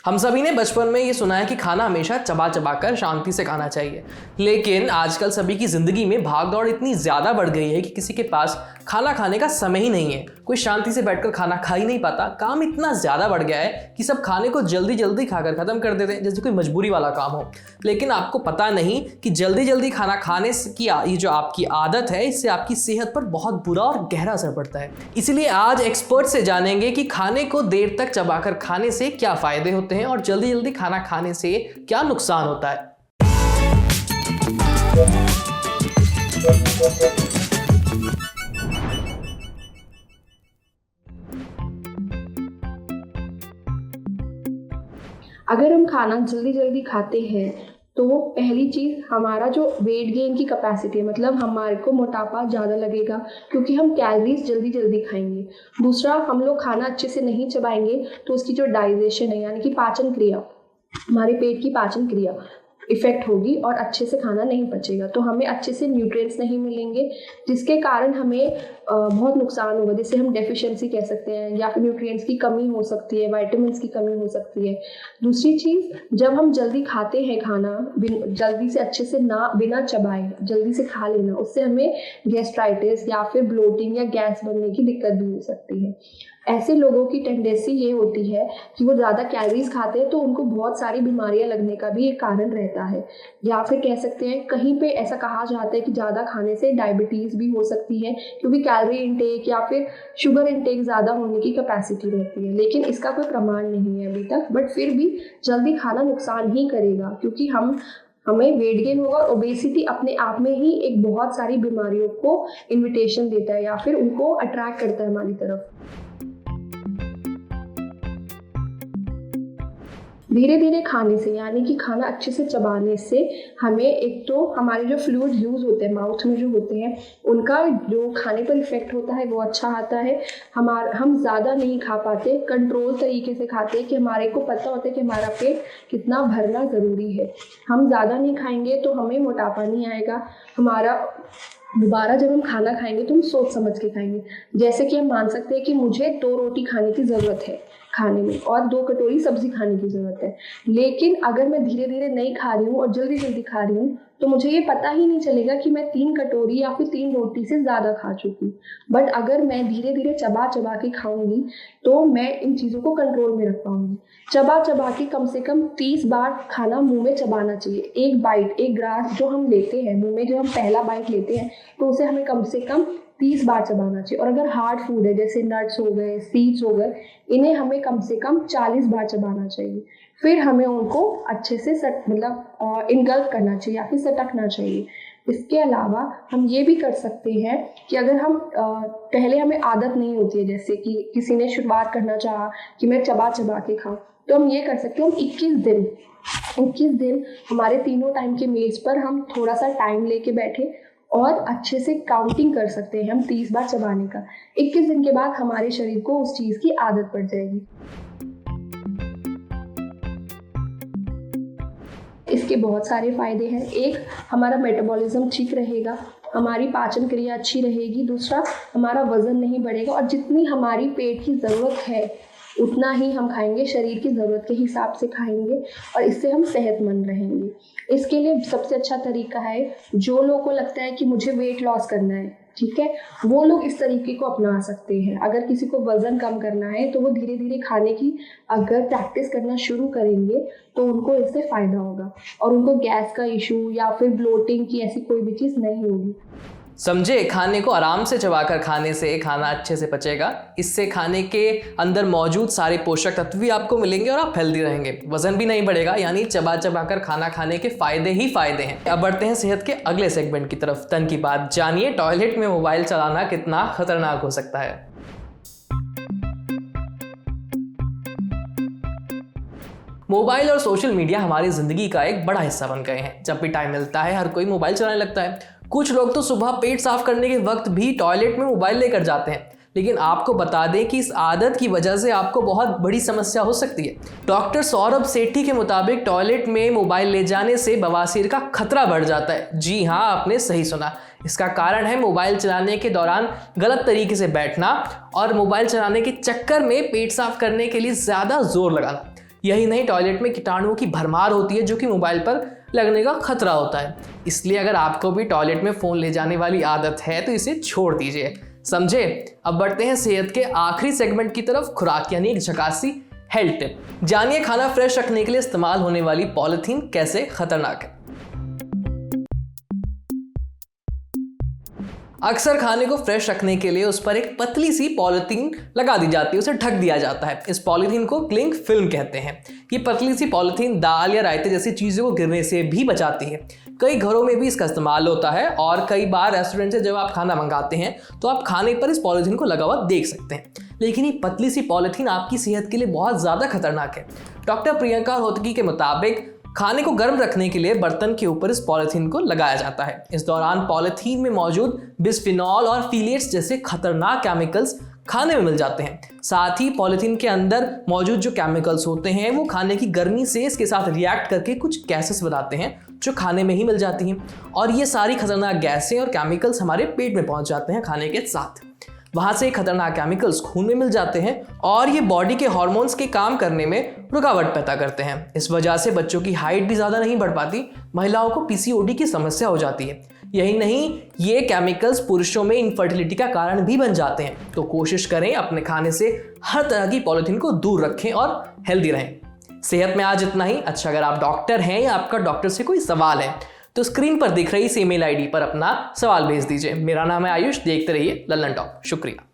हम सभी ने बचपन में ये सुना है कि खाना हमेशा चबा चबा कर शांति से खाना चाहिए, लेकिन आजकल सभी की जिंदगी में भागदौड़ इतनी ज्यादा बढ़ गई है कि किसी के पास खाना खाने का समय ही नहीं है। कोई शांति से बैठकर खाना खा ही नहीं पाता। काम इतना ज्यादा बढ़ गया है कि सब खाने को जल्दी जल्दी खाकर खत्म कर देते हैं, जैसे कोई मजबूरी वाला काम हो। लेकिन आपको पता नहीं कि जल्दी जल्दी खाना खाने की ये जो आपकी आदत है, इससे आपकी सेहत पर बहुत बुरा और गहरा असर पड़ता है। इसीलिए आज एक्सपर्ट से जानेंगे कि खाने को देर तक चबाकर खाने से क्या फायदे होते हैं और जल्दी जल्दी खाना खाने से क्या नुकसान होता है। अगर हम खाना जल्दी जल्दी खाते हैं तो पहली चीज़ हमारा जो वेट गेन की कैपेसिटी है, मतलब हमारे को मोटापा ज़्यादा लगेगा क्योंकि हम कैलोरीज जल्दी जल्दी खाएंगे। दूसरा, हम लोग खाना अच्छे से नहीं चबाएंगे तो उसकी जो डाइजेशन है यानी कि पाचन क्रिया, हमारे पेट की पाचन क्रिया इफ़ेक्ट होगी और अच्छे से खाना नहीं पचेगा, तो हमें अच्छे से न्यूट्रिएंट्स नहीं मिलेंगे, जिसके कारण हमें बहुत नुकसान होगा, जिसे हम डेफिशिएंसी कह सकते हैं, या फिर न्यूट्रिएंट्स की कमी हो सकती है, विटामिन्स की कमी हो सकती है। दूसरी चीज़, जब हम जल्दी खाते हैं खाना जल्दी से अच्छे से बिना चबाए जल्दी से खा लेना, उससे हमें गैस्ट्राइटिस या फिर ब्लोटिंग या गैस बनने की दिक्कत भी हो सकती है। ऐसे लोगों की टेंडेंसी ये होती है कि वो ज़्यादा कैलोरीज खाते हैं तो उनको बहुत सारी बीमारियां लगने का भी एक कारण रहता है, या फिर कह सकते हैं कहीं पे ऐसा कहा जाता है कि ज़्यादा खाने से डायबिटीज़ भी हो सकती है, क्योंकि कैलोरी इंटेक या फिर शुगर इंटेक ज़्यादा होने की कैपेसिटी रहती है। लेकिन इसका कोई प्रमाण नहीं है अभी तक, बट फिर भी जल्दी खाना नुकसान ही करेगा, क्योंकि हमें वेट गेन होगा। ओबेसिटी अपने आप में ही एक बहुत सारी बीमारियों को इन्विटेशन देता है या फिर उनको अट्रैक्ट करता है हमारी तरफ। धीरे धीरे खाने से यानी कि खाना अच्छे से चबाने से हमें एक तो हमारे जो फ्लूइड यूज़ होते हैं माउथ में जो होते हैं, उनका जो खाने पर इफेक्ट होता है वो अच्छा आता है। हम ज़्यादा नहीं खा पाते, कंट्रोल तरीके से खाते हैं कि हमारे को पता होता है कि हमारा पेट कितना भरना ज़रूरी है। हम ज़्यादा नहीं खाएंगे तो हमें मोटापा नहीं आएगा। दोबारा जब हम खाना खाएंगे तो हम सोच समझ के खाएंगे। जैसे कि हम मान सकते हैं कि मुझे 2 रोटी खाने की ज़रूरत है खाने में और 2 कटोरी सब्जी खाने की ज़रूरत है, लेकिन अगर मैं धीरे धीरे नहीं खा रही हूँ और जल्दी जल्दी खा रही हूँ तो मुझे ये पता ही नहीं चलेगा कि मैं 3 कटोरी या फिर 3 रोटी से ज़्यादा खा चुकी। बट अगर मैं धीरे धीरे चबा चबा के खाऊंगी तो मैं इन चीज़ों को कंट्रोल में रख पाऊंगी। चबा चबा के कम से कम 30 बार खाना मुंह में चबाना चाहिए। एक ग्रास जो हम लेते हैं मुंह में, जो हम पहला बाइट लेते हैं तो उसे हमें कम से कम 30 बार चबाना चाहिए। और अगर हार्ड फूड है जैसे नट्स हो गए, सीड्स हो गए, इन्हें हमें कम से कम 40 बार चबाना चाहिए। फिर हमें उनको अच्छे से इनगल्फ करना चाहिए या फिर सटकना चाहिए। इसके अलावा हम ये भी कर सकते हैं कि अगर हम पहले हमें आदत नहीं होती है, जैसे कि किसी ने शुरुआत करना चाहा कि मैं चबा चबा के खाऊं, तो हम ये कर सकते हैं, हम 21 दिन हमारे तीनों टाइम के मील्स पर हम थोड़ा सा टाइम लेके बैठे और अच्छे से काउंटिंग कर सकते हैं हम 30 बार चबाने का। 21 दिन के बाद हमारे शरीर को उस चीज़ की आदत पड़ जाएगी। इसके बहुत सारे फायदे हैं। एक, हमारा मेटाबॉलिज्म ठीक रहेगा, हमारी पाचन क्रिया अच्छी रहेगी। दूसरा, हमारा वज़न नहीं बढ़ेगा और जितनी हमारी पेट की ज़रूरत है उतना ही हम खाएंगे, शरीर की ज़रूरत के हिसाब से खाएंगे और इससे हम सेहतमंद रहेंगे। इसके लिए सबसे अच्छा तरीका है, जो लोगों को लगता है कि मुझे वेट लॉस करना है, ठीक है, वो लोग इस तरीके को अपना सकते हैं। अगर किसी को वज़न कम करना है तो वो धीरे धीरे खाने की अगर प्रैक्टिस करना शुरू करेंगे तो उनको इससे फ़ायदा होगा और उनको गैस का इशू या फिर ब्लोटिंग की ऐसी कोई भी चीज़ नहीं होगी। समझे, खाने को आराम से चबाकर खाने से खाना अच्छे से पचेगा। इससे खाने के अंदर मौजूद सारे पोषक तत्व भी आपको मिलेंगे और आप हेल्दी रहेंगे, वजन भी नहीं बढ़ेगा। यानी चबा चबाकर खाना खाने के फायदे ही फायदे हैं। अब बढ़ते हैं सेहत के अगले सेगमेंट की तरफ। तन की बात जानिए, टॉयलेट में मोबाइल चलाना कितना खतरनाक हो सकता है। मोबाइल और सोशल मीडिया हमारी जिंदगी का एक बड़ा हिस्सा बन गए हैं। जब भी टाइम मिलता है हर कोई मोबाइल चलाने लगता है। कुछ लोग तो सुबह पेट साफ करने के वक्त भी टॉयलेट में मोबाइल लेकर जाते हैं। लेकिन आपको बता दें कि इस आदत की वजह से आपको बहुत बड़ी समस्या हो सकती है। डॉक्टर सौरभ सेठी के मुताबिक टॉयलेट में मोबाइल ले जाने से बवासीर का खतरा बढ़ जाता है। जी हाँ, आपने सही सुना। इसका कारण है मोबाइल चलाने के दौरान गलत तरीके से बैठना और मोबाइल चलाने के चक्कर में पेट साफ करने के लिए ज़्यादा जोर लगाना। यही नहीं, टॉयलेट में कीटाणुओं की भरमार होती है जो कि मोबाइल पर लगने का खतरा होता है। इसलिए अगर आपको भी टॉयलेट में फ़ोन ले जाने वाली आदत है तो इसे छोड़ दीजिए, समझे। अब बढ़ते हैं सेहत के आखिरी सेगमेंट की तरफ, खुराक यानी एक झकासी हेल्थ टिप। जानिए खाना फ्रेश रखने के लिए इस्तेमाल होने वाली पॉलिथीन कैसे खतरनाक है। अक्सर खाने को फ्रेश रखने के लिए उस पर एक पतली सी पॉलिथीन लगा दी जाती है, उसे ढक दिया जाता है। इस पॉलिथीन को क्लिंग फिल्म कहते हैं। ये पतली सी पॉलिथीन दाल या रायते जैसी चीज़ों को गिरने से भी बचाती है। कई घरों में भी इसका इस्तेमाल होता है और कई बार रेस्टोरेंट से जब आप खाना मंगाते हैं तो आप खाने पर इस पॉलिथीन को लगा हुआ देख सकते हैं। लेकिन ये पतली सी पॉलिथीन आपकी सेहत के लिए बहुत ज़्यादा खतरनाक है। डॉक्टर प्रियंका रोहतगी के मुताबिक खाने को गर्म रखने के लिए बर्तन के ऊपर इस पॉलिथीन को लगाया जाता है। इस दौरान पॉलिथीन में मौजूद बिस्फिनॉल और फीलेट्स जैसे खतरनाक केमिकल्स खाने में मिल जाते हैं। साथ ही पॉलिथीन के अंदर मौजूद जो केमिकल्स होते हैं वो खाने की गर्मी से इसके साथ रिएक्ट करके कुछ गैसेस बनाते हैं जो खाने में ही मिल जाती हैं, और ये सारी खतरनाक गैसें और केमिकल्स हमारे पेट में पहुंच जाते हैं खाने के साथ। वहां से खतरनाक केमिकल्स खून में मिल जाते हैं और ये बॉडी के हार्मोन्स के काम करने में रुकावट पैदा करते हैं। इस वजह से बच्चों की हाइट भी ज़्यादा नहीं बढ़ पाती, महिलाओं को पीसीओडी की समस्या हो जाती है। यही नहीं, ये केमिकल्स पुरुषों में इनफर्टिलिटी का कारण भी बन जाते हैं। तो कोशिश करें अपने खाने से हर तरह की पॉलिथीन को दूर रखें और हेल्दी रहें। सेहत में आज इतना ही। अच्छा, अगर आप डॉक्टर हैं या आपका डॉक्टर से कोई सवाल है तो स्क्रीन पर दिख रही इस ईमेल आईडी पर अपना सवाल भेज दीजिए। मेरा नाम है आयुष, देखते रहिए लल्लन टॉप। शुक्रिया।